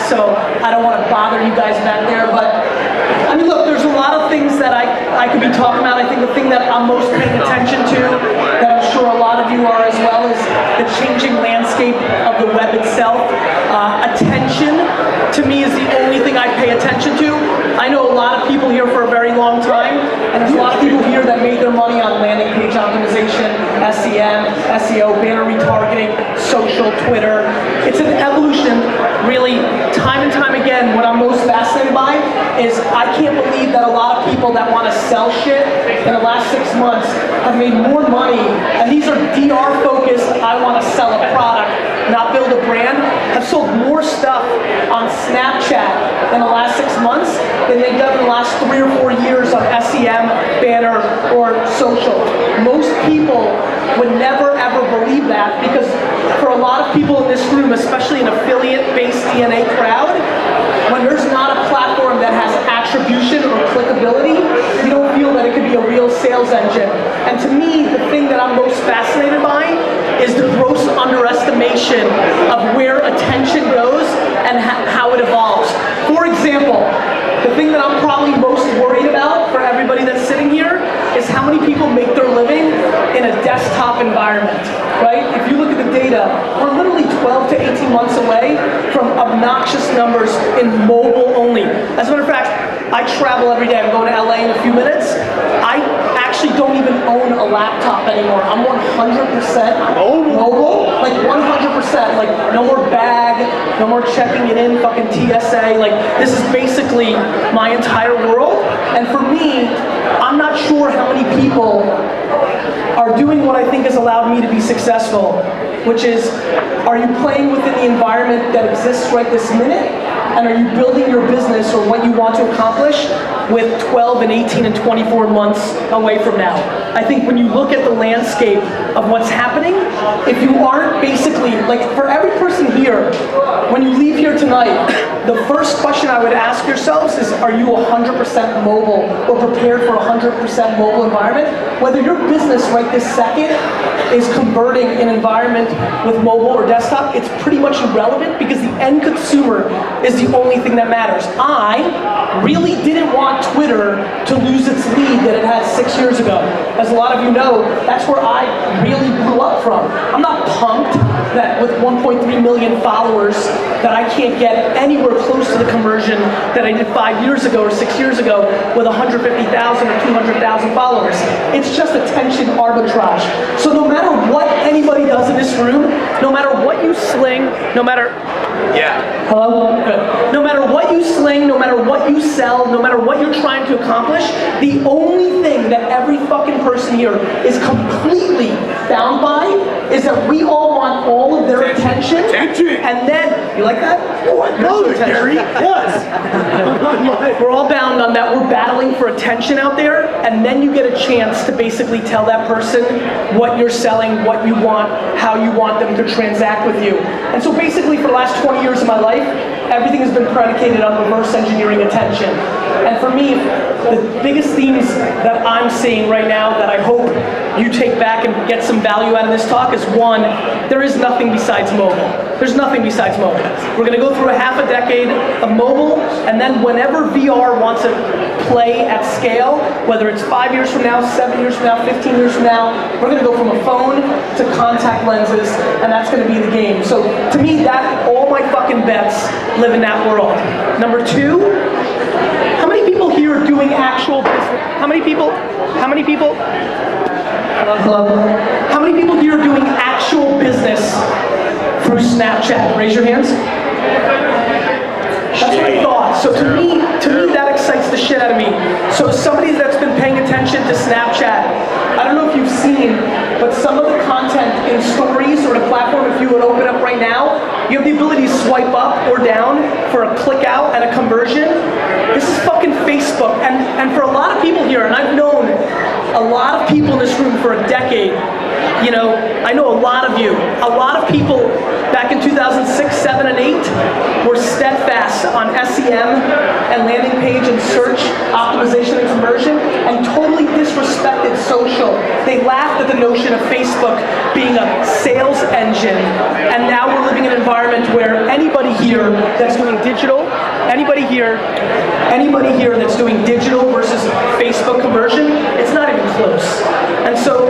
so I don't want to bother you guys back there. But I mean, look, there's a lot of things that I could be talking about. I think the thing that I'm most paying attention to, that I'm sure a lot of you are as well, is the changing landscape of the web itself. Attention, to me, is the only thing I pay attention to. I know a lot of people here for a very long time, and there's a lot of people here that made their money on landing page optimization, SEM, SEO, banner retargeting, social, Twitter. It's an evolution, really, time and time again. What I'm most fascinated by is I can't believe that a lot of people that want to sell shit in the last 6 months have made more money, and these are DR focused, I want to sell a product, not build a brand, have sold more stuff on Snapchat in the last 6 months than they've done in the last 3 or 4 years on SEM, banner, or social. Most people would never ever believe that, because for a lot of people in this room, especially an affiliate-based DNA crowd, when there's not a platform that has attribution or clickability, you don't feel that it could be a real sales engine. And to me, the thing that I'm most fascinated by is the gross underestimation of where attention goes and how it evolves. For example, the thing that I'm probably most worried about for everybody that's sitting here is how many people make their living in a desktop environment, right? If you look at the data, we're literally 12 to 18 months away from obnoxious numbers in mobile only. As a matter of fact, I travel every day. I'm going to LA in a few minutes. I actually don't even own a laptop anymore. I'm 100% mobile, like 100%, like no more bag, no more checking it in, fucking TSA. Like, this is basically my entire world. And for me, I'm not sure how many people are doing what I think has allowed me to be successful, which is, are you playing within the environment that exists right this minute? And are you building your business or what you want to accomplish with 12 and 18 and 24 months away from now? I think when you look at the landscape of what's happening, if you aren't basically, like for every person here, when you leave here tonight, the first question I would ask yourselves is, are you 100% mobile or prepared for a 100% mobile environment? Whether your business right this second is converting an environment with mobile or desktop, it's pretty much irrelevant, because the end consumer is the only thing that matters. I really didn't want Twitter to lose its lead that it had 6 years ago. As a lot of you know, that's where I really blew up from. I'm not pumped that with 1.3 million followers that I can't get anywhere close to the conversion that I did 5 years ago or 6 years ago with 150,000 or 200,000 followers. It's just attention arbitrage. So no matter what anybody does in this room, no matter what you sling, no matter... Hello? Good. No matter what you sling, no matter what you sell, no matter what you're trying to accomplish, the only thing that every fucking person here is completely bound by is that we all want all of their attention. And then, you like that? Oh, I love it, Gary. Yes. We're all bound on that. We're battling for attention out there, and then you get a chance to basically tell that person what you're selling, what you want, how you want them to transact with you. And so basically for the last 20 years of my life, everything has been predicated on reverse engineering attention. And for me, the biggest themes that I'm seeing right now that I hope you take back and get some value out of this talk is, one, there is nothing besides mobile. There's nothing besides mobile. We're going to go through a half a decade of mobile, and then whenever VR wants to play at scale, whether it's 5 years from now, 7 years from now, 15 years from now, we're going to go from a phone to contact lenses, and that's going to be the game. So to me, that all my fucking bets live in that world. Number two, how many people here are doing actual business? How many people? Hello? How many people here are doing actual business through Snapchat? Raise your hands. That's what I thought. So to me, that excites the shit out of me. So somebody that's been paying attention to Snapchat, I don't know if you've seen, but some of the content in stories or the platform, if you would open up right now, you have the ability to swipe up or down for a click out and a conversion. This is fucking Facebook. And for a lot of people here, and I've known a lot of people in this room for a decade, you know, I know a lot of you. A lot of people back in 2006, 7, and 8 were steadfast on SEM and landing page and search optimization and conversion, and totally disrespected social. They laughed at the notion of Facebook being a sales engine, and now we're living in an environment where anybody here that's doing digital, anybody here that's doing digital versus Facebook conversion, it's not even close. And so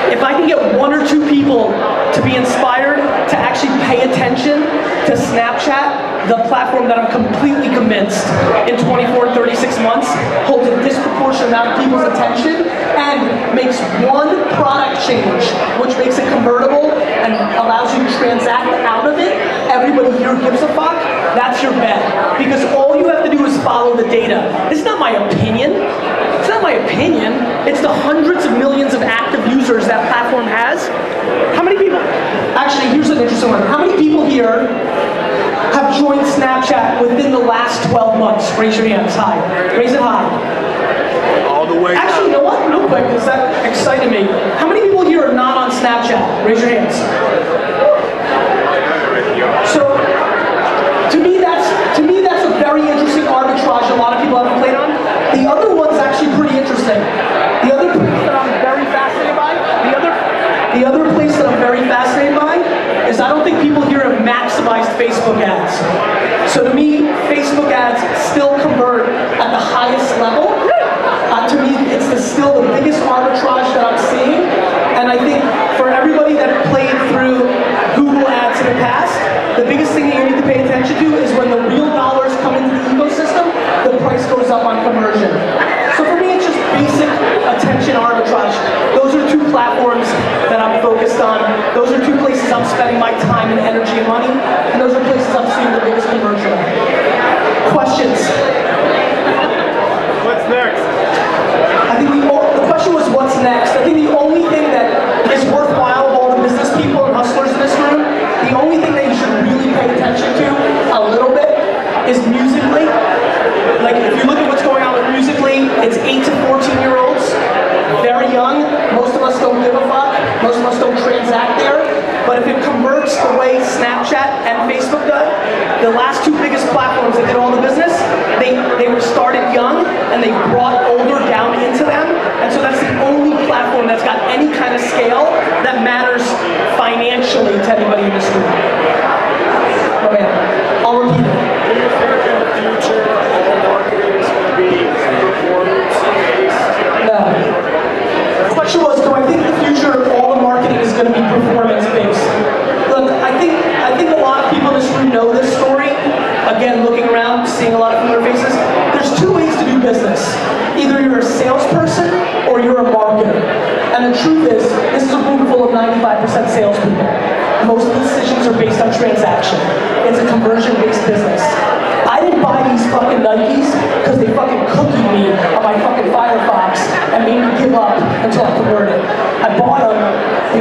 if I can get one or two people to be inspired to actually pay attention to Snapchat, the platform that I'm completely convinced in 24 and 36 months holds a disproportionate amount of people's attention and makes one product change, which makes it convertible and allows you to transact out of it, everybody here gives a fuck, that's your bet. Because all you have to do is follow the data. This is not my opinion. It's not my opinion. It's the hundreds of millions of active users that platform has. How many people, actually, here's an interesting one. How many people here have joined Snapchat within the last 12 months? Raise your hands high. Raise it high. All the way Actually, you know what? Real quick, because that excited me. How many people here are not on Snapchat? Raise your hands. So, to me, that's a very interesting arbitrage a lot of people haven't played on. The other one's actually pretty interesting. The other place that I'm very fascinated by, is I don't think people here have maximized Facebook ads. So to me, Facebook ads still convert at the highest level. To me, it's still the biggest arbitrage that I'm seeing. And I think for everybody that played through Google ads in the past, the biggest thing that you need to pay attention to is when the real dollars come into the ecosystem, the price goes up on conversion. So for me, it's just basic attention arbitrage. Those are two platforms that I'm focused on. Those are two places I'm spending my time and energy and money. And those are places I'm seeing the biggest conversion. Questions? What's next? I think the question was what's next. I think the only thing that is worthwhile of all the business people and hustlers in this room, the only thing that you should really pay attention to a little bit is Musical.ly. Like if you look at what's going on with Musical.ly, it's 8 to 14-year-olds, very young. Most of us don't give a fuck. Most of us don't transact there. But if it converts the way Snapchat and Facebook does, the last two biggest platforms that did all the business, they were started young and they brought older down into them. And so that's the only platform that's got any kind of scale that matters financially to anybody in this room. Oh man, I'll repeat it. Do you think in the future all marketing is going to be performance-based? No. The question was, do I think in the future all the marketing is going to be performance-based? Look, I think a lot of people in this room know this story. Again, looking around, seeing a lot of familiar faces. There's two ways to do business. Either you're a salesperson or you're a marketer. And the truth is, this is a room full of 95% salespeople. Most of the decisions are based on transaction. It's a conversion-based business. I didn't buy these fucking Nikes because they fucking cookied me on my fucking Firefox and made me give up until I converted. I bought them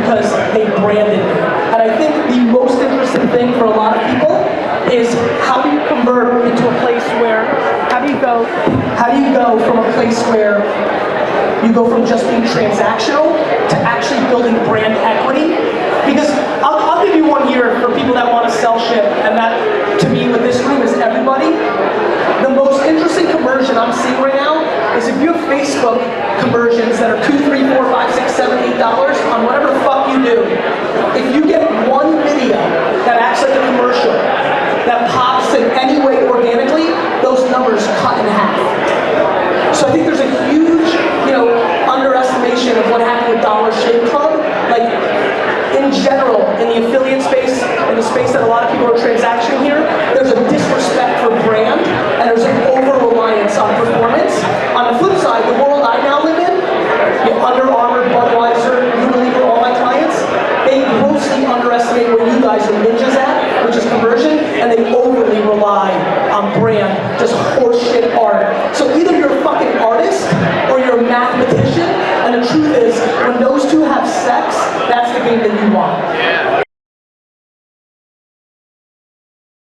because they branded me. And I think the most interesting thing for a lot of people is how do you convert into a place where, how do you go from a place where you go from just being transactional to actually building brand equity? Because I'll give you one here for people that want to sell shit, and that, to me, with this room is everybody. The most interesting conversion I'm seeing right now is if you have Facebook conversions that are $2, $3, $4, $5, $6, $7, $8 on whatever the fuck you do. If you get one video that acts like a commercial, that pops in any way organically, those numbers cut in half. So I think there's a huge, underestimation of what happened with Dollar Shave Club. Like, in general, in the affiliate space, in the space that a lot of people are transacting here, there's a disrespect for brand, and there's an over-reliance on performance. On the flip side, the world I now live in, Under Armour, Budweiser, Unilever, all my clients, they grossly underestimate where you guys are ninjas at, which is conversion, and they overly rely on brand, just horseshit art. So either you're a fucking artist, or you're a mathematician, and the truth is, when those two have sex, that's the game that you want. Yeah.